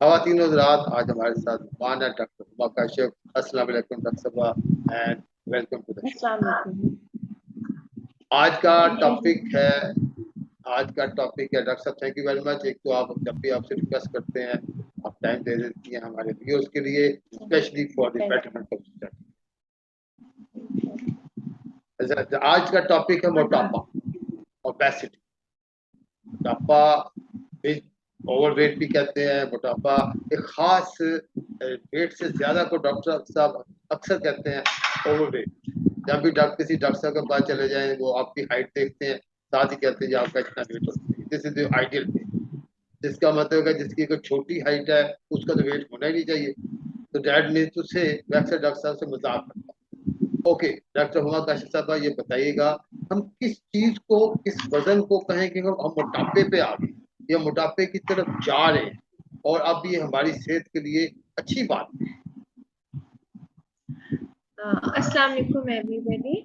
ख़वातीन और हज़रात, आज हमारे साथ मेहमान है डॉक्टर हुमा काशिफ। अस्सलाम वालेकुम डॉक्टर साहबा and welcome to the show. अस्सलाम वालेकुम। आज का थैंक यू जी। टॉपिक है आज का टॉपिक है डॉक्टर साहब, थैंक यू वेरी मच। एक तो आप जब भी आपसे रिक्वेस्ट करते हैं आप टाइम दे देती हैं हमारे व्यूअर्स के लिए, specially for the betterment of society. आज का टॉपिक है मोटापा, ओबेसिटी। मोटापा ओवरवेट भी कहते हैं। मोटापा एक खास वेट से ज्यादा को डॉक्टर साहब अक्सर कहते हैं ओवरवेट। जब भी डॉक्टर किसी डॉक्टर साहब के पास चले जाएं, वो आपकी हाइट देखते हैं, साथ ही कहते हैं आपका इतना वेट होना चाहिए। दिस इज आइडियल वेट, जिसका मतलब है जिसकी कोई छोटी हाइट है उसका तो वेट होना ही नहीं चाहिए। तो डैड ने तो से अक्सर डॉक्टर साहब से मजाक करता है। ओके डॉक्टर हुमा काशिफ साहब, ये बताइएगा हम किस चीज को, किस वजन को कहें कि हम मोटापे पे आ गए या मोटापे की तरफ जा रहे हैं, और अब ये हमारी सेहत के लिए अच्छी बात है। अस्सलाम वालेकुम एवरीबॉडी।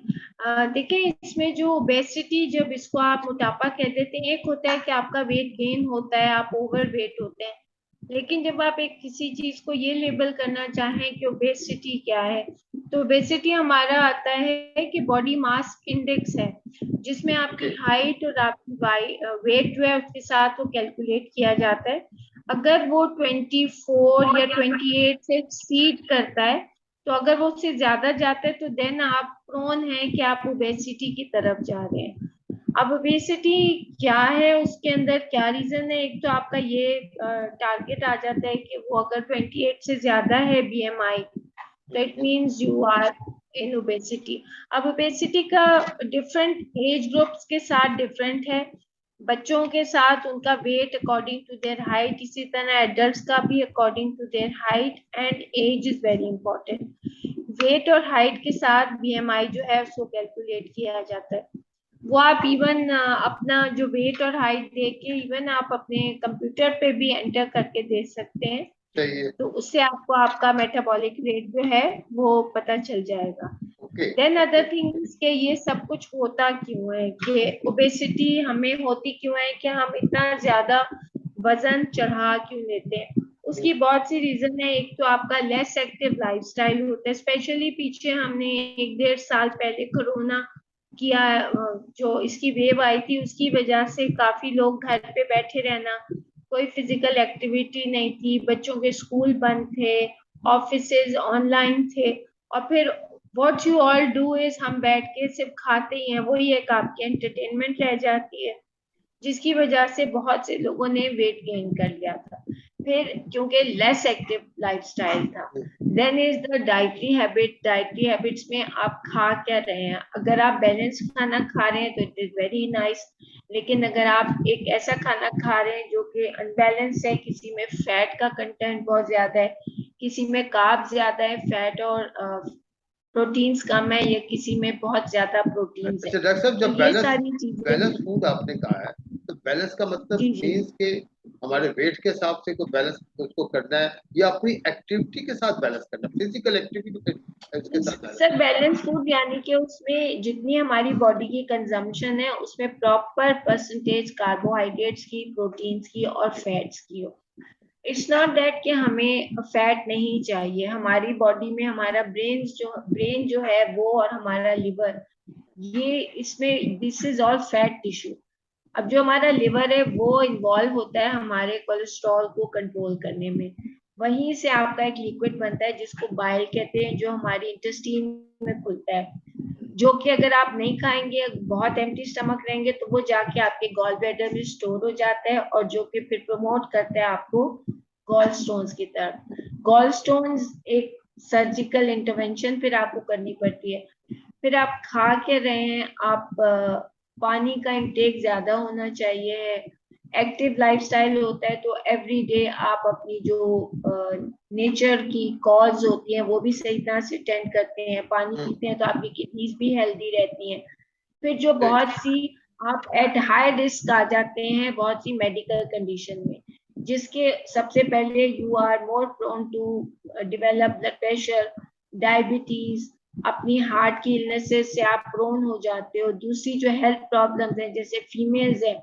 देखिए, इसमें जो ओबेसिटी, जब इसको आप मोटापा कह देते हैं, एक होता है कि आपका वेट गेन होता है, आप ओवर वेट होते हैं। लेकिन जब आप एक किसी चीज को ये लेबल करना चाहें कि ओबेसिटी क्या है, तो ओबेसिटी हमारा आता है कि बॉडी मास इंडेक्स है, जिसमें आपकी हाइट और आपकी वेट जो है उसके साथ वो कैलकुलेट किया जाता है। अगर वो 24 या 28 से एक्सीड करता है, तो अगर वो उससे ज्यादा जाता है तो देन आप प्रोन है कि आप ओबेसिटी की तरफ जा रहे हैं। अब ओबेसिटी क्या है, उसके अंदर क्या रीजन है? एक तो आपका ये टारगेट आ जाता है कि वो अगर 28 से ज्यादा है बीएमआई, तो it means you are in obesity. अब ओबेसिटी का डिफरेंट एज ग्रुप्स के साथ डिफरेंट है। बच्चों के साथ उनका weight according to their height, इसी तरह एडल्ट्स का भी according to their height and age is very important. Weight और हाइट के साथ बीएमआई जो है उसको कैलकुलेट किया जाता है। वो आप इवन अपना जो वेट और हाइट देख के इवन आप अपने कंप्यूटर पे भी एंटर करके दे सकते हैं, चाहिए तो उससे आपको आपका मेटाबॉलिक रेट जो है वो पता चल जाएगा। देन अदर थिंग्स के ये सब कुछ होता क्यों है, कि ओबेसिटी हमें होती क्यों है, कि हम इतना ज्यादा वजन चढ़ा क्यों लेते हैं। उसकी बहुत सी रीजन है। एक तो आपका लेस एक्टिव लाइफस्टाइल होता है, स्पेशली पीछे हमने 1-1.5 साल पहले कोरोना किया, जो इसकी वेव आई थी, उसकी वजह से काफी लोग घर पे बैठे रहना, कोई फिजिकल एक्टिविटी नहीं थी, बच्चों के स्कूल बंद थे, ऑफिसेज ऑनलाइन थे, और फिर what you all do is हम बैठ के सिर्फ खाते ही हैं, वही एक आपकी एंटरटेनमेंट रह जाती है, जिसकी वजह से बहुत से लोगों ने वेट गेन कर लिया था। फिर क्योंकि लेस एक्टिव लाइफस्टाइल था। Then is the dietary habit. Dietary habits में आप खा क्या रहे हैं? अगर आप बैलेंस खाना खा रहे हैं तो इट इज वेरी नाइस, लेकिन अगर आप एक ऐसा खाना खा रहे हैं जो कि अनबैलेंस है, किसी में फैट का कंटेंट बहुत ज्यादा है, किसी में कार्ब ज्यादा है, फैट और प्रोटीन्स कम है, या किसी में बहुत ज्यादा प्रोटीन्स है, अच्छा डॉक्टर साहब, तो जब ये बैलेंस सारी चीजें। बैलेंस फूड आपने कहा है, तो बैलेंस का मतलब जी जी। मीन्स के हमारे वेट के हिसाब से कोई बैलेंस उसको करना है या अपनी एक्टिविटी के साथ बैलेंस करना, फिजिकल एक्टिविटी के साथ बैलेंस। सर, बैलेंस फूड यानी कि उसमें जितनी हमारी बॉडी की कंजम्पशन है, उसमें प्रॉपर परसेंटेज कार्बोहाइड्रेट्स की, प्रोटीन्स की और फैट्स की हो। इट्स नॉट दैट कि हमें फैट नहीं चाहिए। हमारी बॉडी में हमारा ब्रेन जो है वो, और हमारा लिवर, ये इसमें this is all fat tissue. अब जो हमारा लिवर है वो इन्वॉल्व होता है हमारे कोलेस्ट्रॉल को कंट्रोल करने में। वहीं से आपका एक लिक्विड बनता है जिसको बाइल कहते हैं, जो हमारी इंटेस्टीन में खुलता है, जो कि अगर आप नहीं खाएंगे, बहुत एम्प्टी स्टमक रहेंगे, तो वो जाके आपके गॉल ब्लैडर में स्टोर हो जाता है, और जो कि फिर प्रमोट करता है आपको गॉल स्टोन्स की तरफ। गॉल स्टोन्स एक सर्जिकल इंटरवेंशन फिर आपको करनी पड़ती है। फिर आप खा के रहे हैं, आप पानी का इंटेक ज्यादा होना चाहिए। एक्टिव लाइफस्टाइल होता है तो एवरी डे आप अपनी जो नेचर की कॉज होती हैं वो भी सही तरह से अटेंड करते हैं, पानी पीते हैं, तो आपकी किडनीज भी हेल्दी रहती हैं। फिर जो बहुत सी आप एट हाई रिस्क आ जाते हैं बहुत सी मेडिकल कंडीशन में, जिसके सबसे पहले you are more prone to develop blood pressure, diabetes, अपनी हार्ट की इलनेसेस से आप प्रोन हो जाते हो। दूसरी जो हेल्थ प्रॉब्लम्स हैं, जैसे फीमेल्स हैं,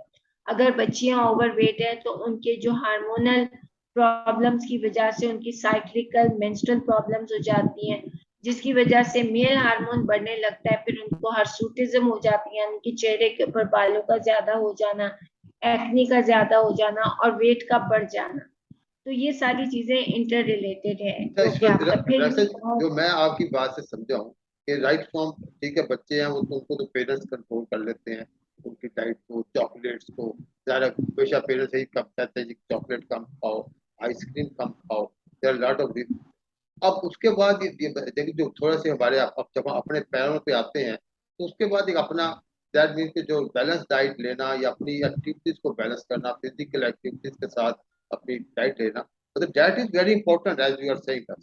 अगर बच्चियां ओवरवेट हैं तो उनके जो हार्मोनल प्रॉब्लम्स की वजह से उनकी साइक्लिकल मेंस्ट्रुअल प्रॉब्लम्स हो जाती हैं, जिसकी वजह से मेल हार्मोन बढ़ने लगता है, फिर उनको हर्सूटिज्म हो जाती है, यानी कि चेहरे के ऊपर बालों का ज्यादा हो जाना, एक्नी का ज्यादा हो जाना और वेट का बढ़ जाना। तो ये सारी चीजें इंटर रिलेटेड है तो जो कि इसमें आपका फिर वैसे बहुत। जो मैं आपकी बात से समझा हूँ कि राइट फ्रॉम, ठीक है, बच्चे हैं वो तो उनको तो पेरेंट्स कंट्रोल कर लेते हैं, उनकी डाइट को, चॉकलेट्स को, ज़्यादा हमेशा पेरेंट्स यही कम कहते हैं कि चॉकलेट कम खाओ, आइसक्रीम कम खाओ, देयर आर लॉट ऑफ। अब उसके बाद ये देखिए जो थोड़ा से हमारे अब जब हम अपने पैरों पे आते हैं तो उसके बाद एक अपना, दैट मीन कि जो बैलेंस डाइट लेना या अपनी एक्टिविटीज को बैलेंस करना, फिजिकल एक्टिविटीज के साथ अपनी डाइट लेना, मतलब that is very important as you are saying.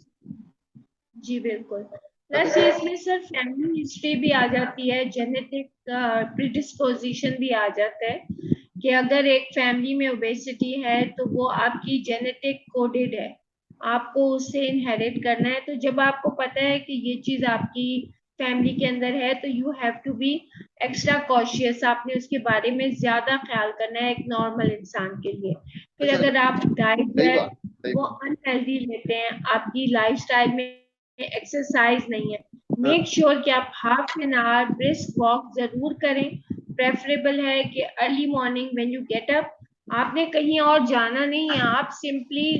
जी बिल्कुल। प्लस इसमें सर फैमिली हिस्ट्री भी आ जाती है, जेनेटिक प्रिडिस्पोजिशन भी आ जाता है कि अगर एक फैमिली में ओबेसिटी है तो वो आपकी जेनेटिक कोडेड है, आपको उससे इनहेरिट करना है। तो जब आपको पता है कि ये चीज आपकी फैमिली के अंदर है तो you have to be extra cautious, आपने उसके बारे में ज्यादा ख्याल करना है एक नॉर्मल इंसान के लिए। फिर अच्छा, अगर आप डाइट जो सही है बात, सही वो बात। अनहेल्दी लेते हैं, आपकी लाइफस्टाइल में एक्सरसाइज नहीं है, हाँ, मेक श्योर कि आप half an hour brisk walk जरूर करें। प्रेफरेबल है कि early morning when you get up, आपने कहीं और जाना नहीं है, आप सिंपली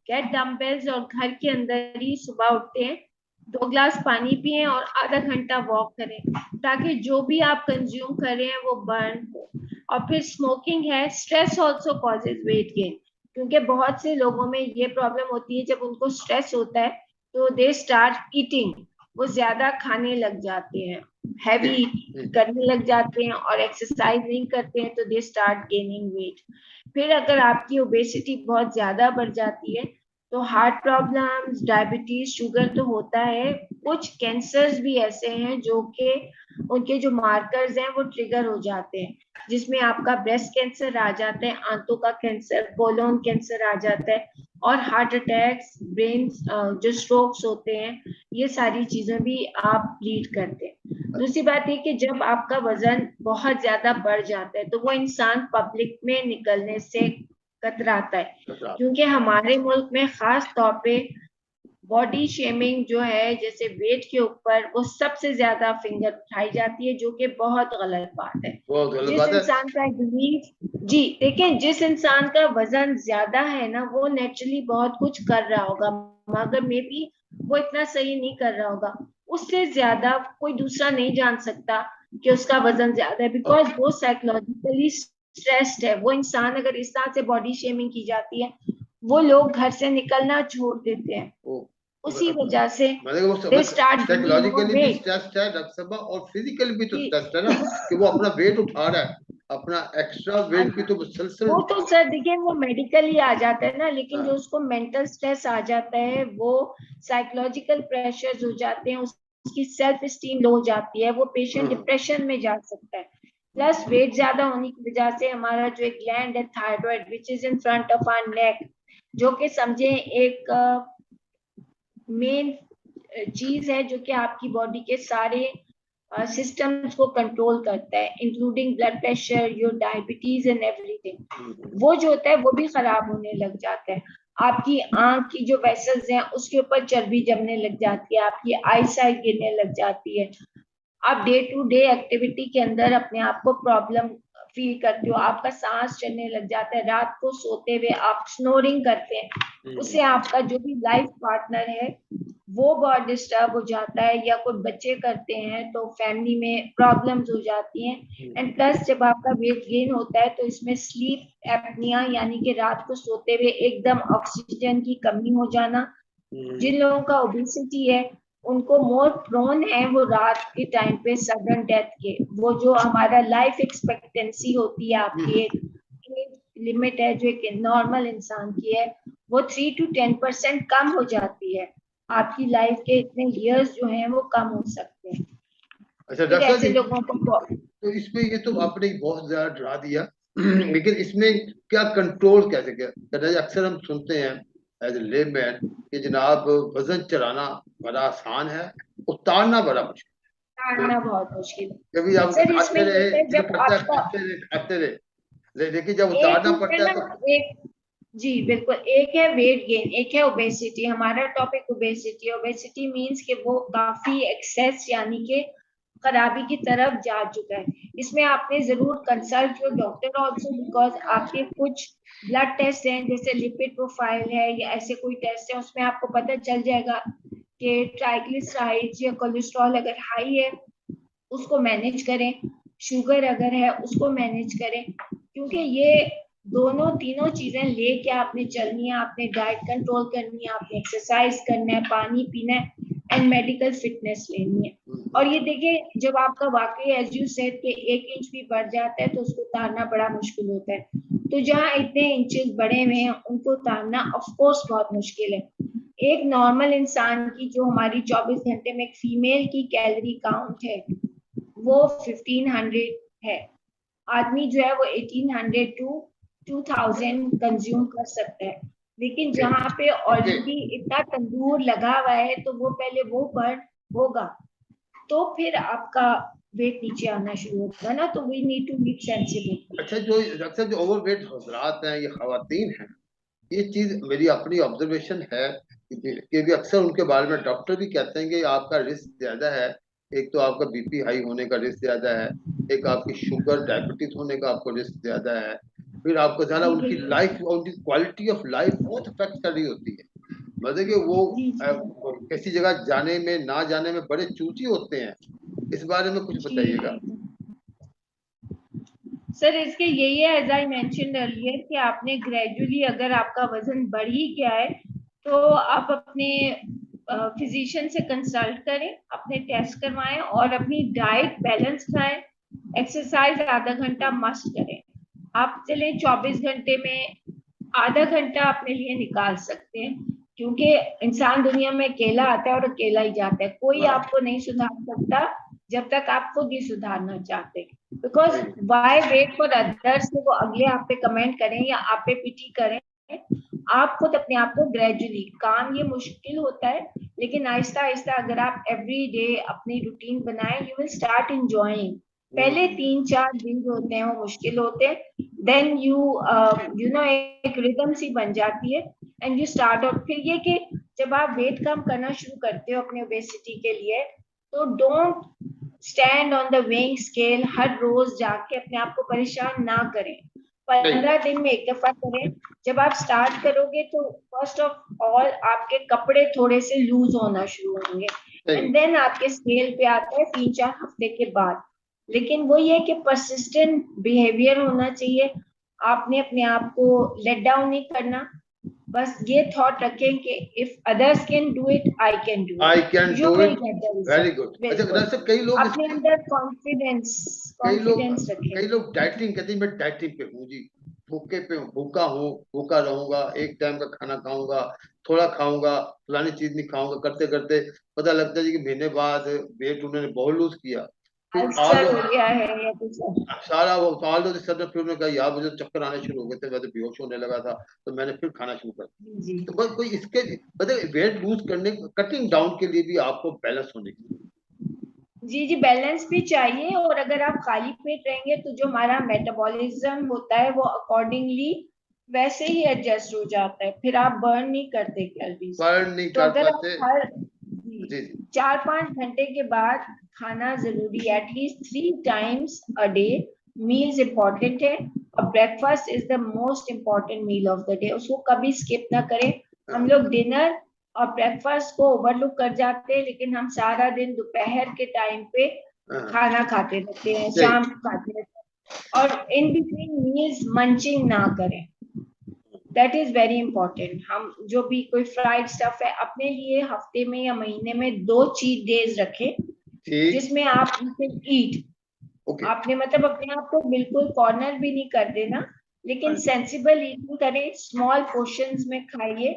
गेट डम्बल्स और घर के अंदर ही सुबह उठते हैं 2 ग्लास पानी पिए और आधा घंटा वॉक करें, ताकि जो भी आप कंज्यूम कर रहे हैं वो बर्न हो। और फिर स्मोकिंग है, stress also causes weight gain, क्योंकि बहुत से लोगों में ये प्रॉब्लम होती है जब उनको स्ट्रेस होता है तो दे स्टार्ट ईटिंग, वो ज्यादा खाने लग जाते हैं, हैवी करने लग जाते हैं और एक्सरसाइज नहीं करते हैं तो दे स्टार्ट गेनिंग वेट। फिर अगर आपकी ओबेसिटी बहुत ज्यादा बढ़ जाती है तो हार्ट प्रॉब्लम्स, डायबिटीज, शुगर तो होता है, कुछ कैंसर्स भी ऐसे हैं जो कि उनके जो मार्कर्स हैं वो ट्रिगर हो जाते हैं, जिसमें आपका ब्रेस्ट कैंसर आ जाता है, आंतों का कैंसर, कोलोन कैंसर आ जाता है, और हार्ट अटैक्स, ब्रेन जो स्ट्रोक्स होते हैं, ये सारी चीजें भी आप लीड करते हैं। दूसरी बात ये कि जब आपका वजन बहुत ज्यादा बढ़ जाता है तो वो इंसान पब्लिक में निकलने से कतराता है, अच्छा। क्योंकि हमारे मुल्क में खास तौर पे बॉडी शेमिंग जो है, जैसे वेट के ऊपर वो सबसे ज्यादा फिंगर उठाई जाती है, जो कि बहुत गलत बात है। बहुत गलत जिस बात है। इंसान का बिलीव, जी देखें, जिस इंसान का वजन ज्यादा है ना वो नेचुरली बहुत कुछ कर रहा होगा, मगर मे बी वो इतना सही नहीं कर रहा होगा, उससे ज्यादा कोई दूसरा नहीं जान सकता कि उसका वजन ज्यादा है, बिकॉज वो साइकोलॉजिकली स्ट्रेस्ड है। वो इंसान अगर इस तरह से बॉडी शेमिंग की जाती है, वो लोग घर से निकलना छोड़ देते हैं, वो उसी वजह से मैंने वो दे समझ, स्टार्ट गेनिंग मोर साइकोलॉजिकली भी वेट। स्ट्रेस्ड है डॉक्टर साहब, और फिजिकली भी तो स्ट्रेस्ड है ना, कि वो अपना वेट उठा रहा है, अपना एक्स्ट्रा वेट भी तो मुसलसल वो उठा तो रहा सर देखिए वो मेडिकली आ जाता है ना, है। लेकिन जो हाँ, उसको मेंटल स्ट्रेस आ जाता है, वो साइकोलॉजिकल प्रेशर्स हो जाते हैं, उसकी सेल्फ स्टीम लो हो जाती है, वो पेशेंट हाँ, डिप्रेशन में जा सकता है। प्लस वेट ज्यादा होने की वजह से हमारा जो एक ग्लैंड है thyroid, which is in front of our neck, जो कि समझे एक मेन चीज है जो कि आपकी बॉडी के सारे सिस्टम्स को कंट्रोल करता है, including blood pressure, your diabetes and everything. वो जो होता है वो भी खराब होने लग जाता है, आपकी आंख की जो वेसल्स हैं उसके ऊपर चर्बी जमने लग जाती है, आपकी आई साइट गिरने लग जाती है, आप डे टू डे एक्टिविटी के अंदर अपने आप को प्रॉब्लम फील करते हो, आपका सांस चलने लग जाता है, रात को सोते हुए आप स्नोरिंग करते हैं, उससे आपका जो भी लाइफ पार्टनर है वो बहुत डिस्टर्ब हो जाता है, या कोई बच्चे करते हैं तो फैमिली में प्रॉब्लम्स हो जाती हैं। एंड प्लस जब आपका वेट गेन होता है तो इसमें स्लीप एपनिया, यानी कि रात को सोते हुए एकदम ऑक्सीजन की कमी हो जाना, जिन लोगों का ओबेसिटी है उनको मोर प्रोन है वो रात के टाइम पे सडन डेथ के, वो जो हमारा लाइफ एक्सपेक्टेंसी होती है आपकी एक लिमिट है जो एक नॉर्मल इंसान की है, वो 3 to 10% कम हो जाती है, आपकी लाइफ के इतने इयर्स जो हैं वो कम हो सकते हैं। अच्छा फिर डॉक्टर साहब ऐसे लोगों को तो इसमें ये तो आपने बहुत ज्यादा डरा दिया, लेकिन इसमें क्या कंट्रोल कैसे किया कहते हैं? अक्सर हम सुनते हैं एज ए लेमैन कि जनाब वजन चढ़ाना बड़ा आसान है, उतारना बड़ा मुश्किल है। जानना बहुत मुश्किल है। कभी आप सर इसमें खाते ये रहे, है दिल जब करता है आपका खाते रहे, लेकिन जब एक उतारना उसमें पड़ता है ना तो। एक जी बिल्कुल, एक है वेट गेन, एक है ओबेसिटी। हमारा टॉपिक ओबेसिटी। ओबेसिटी मींस कि वो काफी एक्सेस यानी कि खराबी की तरफ जा चुका है। इसमें आपने जरूर consult your doctor also, because आपके कुछ ब्लड टेस्ट हैं जैसे लिपिड प्रोफाइल है या ऐसे कोई टेस्ट है, उसमें आपको पता चल जाएगा कि ट्राइग्लिसराइड्स या कोलेस्ट्रॉल अगर हाई है उसको मैनेज करें, शुगर अगर है उसको मैनेज करें, क्योंकि ये दोनों तीनों चीजें लेके आपने चलनी है। आपने डाइट कंट्रोल करनी है, आपने एक्सरसाइज करना है, पानी पीना है एंड मेडिकल फिटनेस लेनी है। और ये देखिए, जब आपका वाकई एज यू सेड के 1 इंच भी बढ़ जाता है तो उसको उतारना बड़ा मुश्किल होता है। तो जहाँ इतने इंचेस बढ़े हुए हैं उनको उतारना ऑफ कोर्स बहुत मुश्किल है। एक नॉर्मल इंसान की, जो हमारी 24 घंटे में एक फीमेल की कैलोरी काउंट है वो 1500 है। आदमी जो है वो 1800 टू 2000 कंज्यूम कर सकता है। लेकिन ओके जहाँ पे ओके। ऑलरेडी इतना तंदूर लगा हुआ है तो वो पहले वो बर्न होगा, तो फिर आपका वेट नीचे आना शुरू होगा ना। तो we need to be sensible. अच्छा, जो अक्सर जो ओवरवेट हजरात हैं, ये खवातीन हैं, ये चीज मेरी अपनी ऑब्जर्वेशन है कि भी अक्सर उनके बारे में डॉक्टर भी कहते हैं कि आपका रिस्क ज्यादा है। एक तो आपका बीपी हाई होने का रिस्क ज्यादा है, एक आपकी शुगर डायबिटीज होने का आपको रिस्क ज्यादा है, फिर आपको ज्यादा जी उनकी बिल्कुल। लाइफ, उनकी क्वालिटी ऑफ लाइफ बहुत अफेक्ट कर रही होती है। मतलब कि वो जी जी किसी जगह जाने में ना जाने में बड़े चूजी होते हैं। इस बारे में कुछ जी बताइएगा। जी सर, इसके यही है एज आई मेंशन अर्लियर कि आपने ग्रेजुअली, अगर आपका वजन बढ़ ही गया है तो आप अपने फिजिशियन से कंसल्ट करें, अपने टेस्ट करवाएं और अपनी डाइट बैलेंस खाएं। एक्सरसाइज आधा घंटा मस्ट करें। आप चले 24 घंटे में आधा घंटा अपने लिए निकाल सकते हैं, क्योंकि इंसान दुनिया में अकेला आता है और अकेला ही जाता है। कोई हाँ, आपको नहीं सुधार सकता जब तक आप खुद ही सुधारना चाहते। बिकॉज सही। वाई वेट फॉर अदर्स कि वो अगले आप पे कमेंट करें या आप पे पिटी करें। आप खुद अपने आप को ग्रेजुअली, काम ये मुश्किल होता है लेकिन आहिस्ता आहिस्ता अगर आप एवरी डे अपनी रूटीन बनाएं, यू विल स्टार्ट इंजॉइंग। पहले 3-4 दिन जो होते हैं वो मुश्किल होते हैं, देन यू नो एक रिदम सी बन जाती है एंड यू स्टार्ट। और फिर ये कि जब आप वेट कम करना शुरू करते हो अपने ओबेसिटी के लिए, तो don't stand on the weighing scale हर रोज जाके अपने आप को परेशान ना करें। सही 15 दिन में एक दफा करें। जब आप स्टार्ट करोगे तो फर्स्ट ऑफ ऑल आपके कपड़े थोड़े से लूज होना शुरू होंगे सही। एंड देन आपके स्केल पे आता है 3-4 हफ्ते के बाद। लेकिन वो ये कि परसिस्टेंट बिहेवियर होना चाहिए। आपने अपने आप को लेट डाउन नहीं करना। बस ये थॉट रखें कि if others can do it, I can do I it. Can you do will it. Get the very result. Good. अच्छा, बिल्कुल। वैसे कई लोग अपने अंदर कॉन्फिडेंस कई लोग कॉन्फिडेंस रखें। कई लोग डाइटिंग कहते हैं, मैं डाइटिंग पे हूँ जी, भूखे पे हूँ, भूखा हूँ, भूखा रहूंगा, एक टाइम का खाना खाऊंगा, थोड़ा खाऊंगा, फलानी चीज नहीं खाऊंगा, करते करते पता लगता है जी कि महीने बाद वेट उन्होंने बहुत लूज किया। फिर अल्सर हो गया है या कुछ। सारा वो साल दो सर ने, फिर उन्होंने कहा यार मुझे चक्कर आने शुरू हो गए थे, मैं तो बेहोश होने लगा था, तो मैंने फिर खाना शुरू कर दिया। जी तो बस कोई इसके मतलब वेट लूज करने, कटिंग डाउन के लिए भी आपको बैलेंस होने की। जी जी बैलेंस भी चाहिए। और अगर आप खाली पेट रहेंगे तो जो हमारा मेटाबॉलिज्म होता है वो अकॉर्डिंगली वैसे ही एडजस्ट हो जाता है, फिर आप बर्न नहीं करते कैलोरीज। बर्न नहीं तो कर अगर आप पाते। हर जी जी। 4-5 घंटे के बाद खाना जरूरी है, at least 3 times a day. Meals important है और breakfast is the most important meal of the day, उसको कभी स्किप ना करें। हम हाँ, लोग डिनर और ब्रेकफास्ट को ओवरलुक कर जाते हैं, लेकिन हम सारा दिन दोपहर के टाइम पे हाँ, खाना खाते रहते हैं, सही। शाम को खाते रहते हैं और इन बिटवीन मील्स मंचिंग ना करें। That is very important. हम जो भी कोई फ्राइड स्टफ है अपने लिए हफ्ते में या महीने में 2 चीट डेज रखें ठीक। जिसमें आप कैन ईट। ओके। आपने मतलब अपने आप को बिल्कुल कॉर्नर भी नहीं कर देना, लेकिन हाँ जी। सेंसिबल ईटिंग करें, स्मॉल पोर्शंस में खाइए।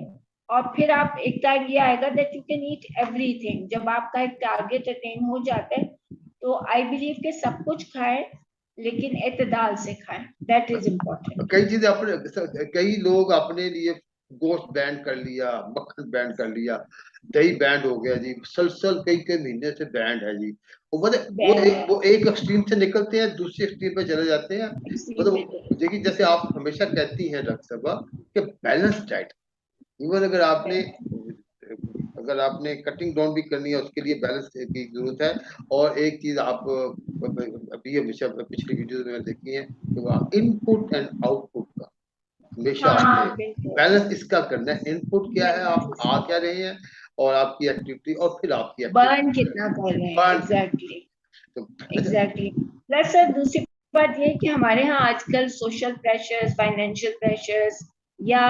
और फिर आप एक टाइम ये आएगा that you can eat everything. जब आपका एक टारगेट अटेन हो जाता है तो आई बिलीव के सब कुछ खाएं, लेकिन एतदाल से खाएं। That is important. कई चीजें अपने, कई लोग अपने लिए गोश्त बैंड कर लिया, मक्खन बैंड कर लिया, दही बैंड हो गया जी, सलसल कई कई महीने से बैंड है जी। वो मतलब वो एक एक्सट्रीम से निकलते हैं, दूसरी एक्सट्रीम पे चले जाते हैं। मतलब देखिए, जैसे आप हमेशा कहती हैं डॉक्टर साहब कि बैलेंस डाइट, इवन अगर आपने कटिंग डाउन भी करनी है उसके लिए बैलेंस की जरूरत है। और एक चीज आप अभी हमेशा पिछली वीडियो में देखी है कि इनपुट एंड आउटपुट का हमेशा आपने बैलेंस इसका करना है। इनपुट क्या है, आप खा क्या रहे हैं, और आपकी एक्टिविटी, और फिर आपकी बर्न कितना कर रहे हैं। Exactly exactly. प्लस सर दूसरी बात ये है कि हमारे यहाँ आजकल सोशल प्रेशर्स, फाइनेंशियल प्रेशर्स या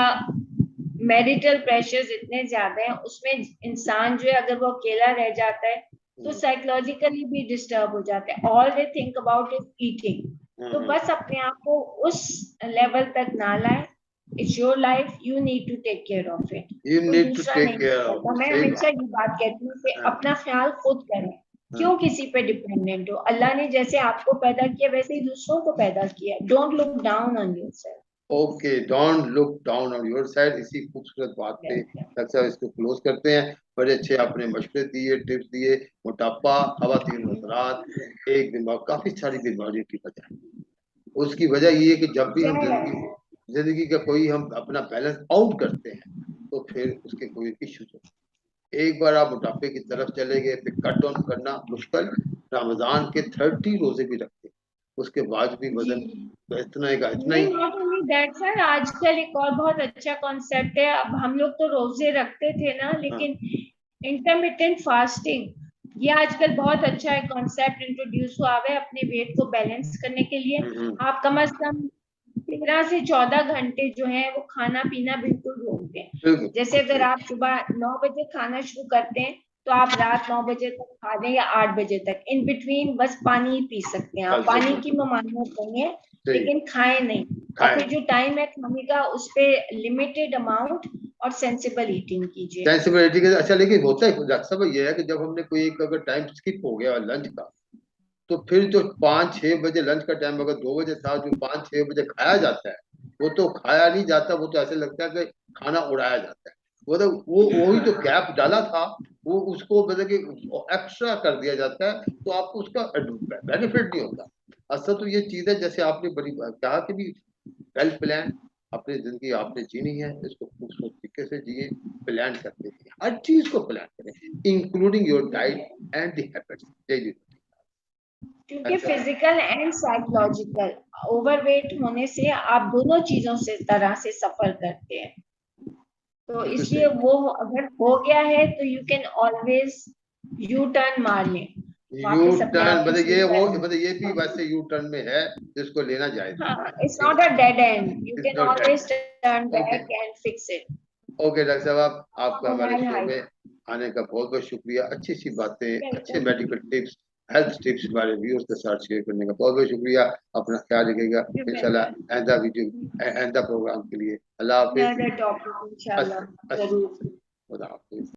मैरिटल प्रेशर्स इतने ज्यादा हैं, उसमें इंसान जो है अगर वो अकेला रह जाता है तो साइकोलॉजिकली भी डिस्टर्ब हो जाता है। All they think about is eating. तो बस अपने आप को उस लेवल तक ना लाए। It's your life, you need to take care of it. कोई दूसरा नहीं करता। मैं हमेशा ये बात कहती हूँ कि अपना ख्याल खुद करें, क्यों किसी पे डिपेंडेंट हो। अल्लाह ने जैसे आपको पैदा किया वैसे ही दूसरों को पैदा किया। Don't look down on yourself. Okay, don't look down on your side. इसी खूबसूरत बात पे अक्सर इसको क्लोज करते हैं। बड़े अच्छे आपने मशवरे दिए, टिप्स दिए। मोटापा, खवातीन हज़रात, एक दिमाग, काफी सारी बीमारियों की वजह है। उसकी वजह ये है कि जब भी हम जिंदगी का कोई हम अपना बैलेंस आउट करते हैं तो फिर उसके कोई इश्यूज होते हैं। एक बार आप मोटापे की तरफ चले गए, फिर कट डाउन करना मुश्किल। रमजान के 30 रोजे भी रखते हैं, उसके बाद भी वजन इतना ही। नॉट ओनली दैट सर, आजकल एक और बहुत अच्छा कॉन्सेप्ट है। अब हम लोग तो रोजे रखते थे ना, लेकिन इंटरमिटेंट फास्टिंग ये आजकल बहुत अच्छा है कॉन्सेप्ट इंट्रोड्यूस हुआ है अपने वेट को बैलेंस करने के लिए। आप कम से कम 13 से 14 घंटे जो है वो खाना पीना बिल्कुल रोक दें। जैसे अगर आप सुबह 9 बजे खाना शुरू करते हैं तो आप रात 9 बजे तक खा लें या 8 बजे तक। इन बिटवीन बस पानी ही पी सकते हैं आप। पानी की ममानियत नहीं है, लेकिन खाएं नहीं। और फिर जो टाइम है खाने का उस पे लिमिटेड अमाउंट और सेंसिबल ईटिंग कीजिए। सेंसिबिलिटी के अच्छा, लेकिन होता है डॉक्टर साहब ये है कि जब हमने कोई एक अगर टाइम स्किप हो गया लंच का, तो फिर जो 5-6 बजे लंच का टाइम अगर 2 बजे था, जो 5-6 बजे खाया जाता है वो तो खाया नहीं जाता, वो तो ऐसे लगता है कि खाना उड़ाया जाता है। वो तो वही जो गैप डाला था वो उसको मतलब कि एक्स्ट्रा कर दिया जाता है, तो आपको उसका बेनिफिट नहीं होता। असल तो ये चीज है, जैसे आपने बड़ी कहा कि भी वेल प्लान, अपनी जिंदगी आपने जीनी है, इसको खूबसूरत तरीके से जिए, प्लान करते हैं, हर चीज को प्लान करें, including your diet and the habits daily. क्योंकि फिजिकल एंड साइकोलॉजिकल ओवरवेट होने से आप दोनों चीजों से तरह से सफर करते हैं। तो इसलिए वो अगर हो गया है तो you can always U turn मार लें। यू टर्न मतलब ये भी वैसे यू टर्न में है जिसको लेना जाए। It's not a dead and, you can always turn back and fix it. Okay doctor साहब, आपका हमारे शो में आने का बहुत बहुत शुक्रिया। अच्छी सी बातें, अच्छे मेडिकल टिप्स, हेल्थ टिप्स हमारे व्यूअर्स के साथ शेयर करने का बहुत बहुत शुक्रिया। अपना ख्याल रखिएगा। इंशाल्लाह आइंदा वीडियो आइंदा प्रोग्राम के लिए अल्लाह हाफिज। खुदा हाफिज।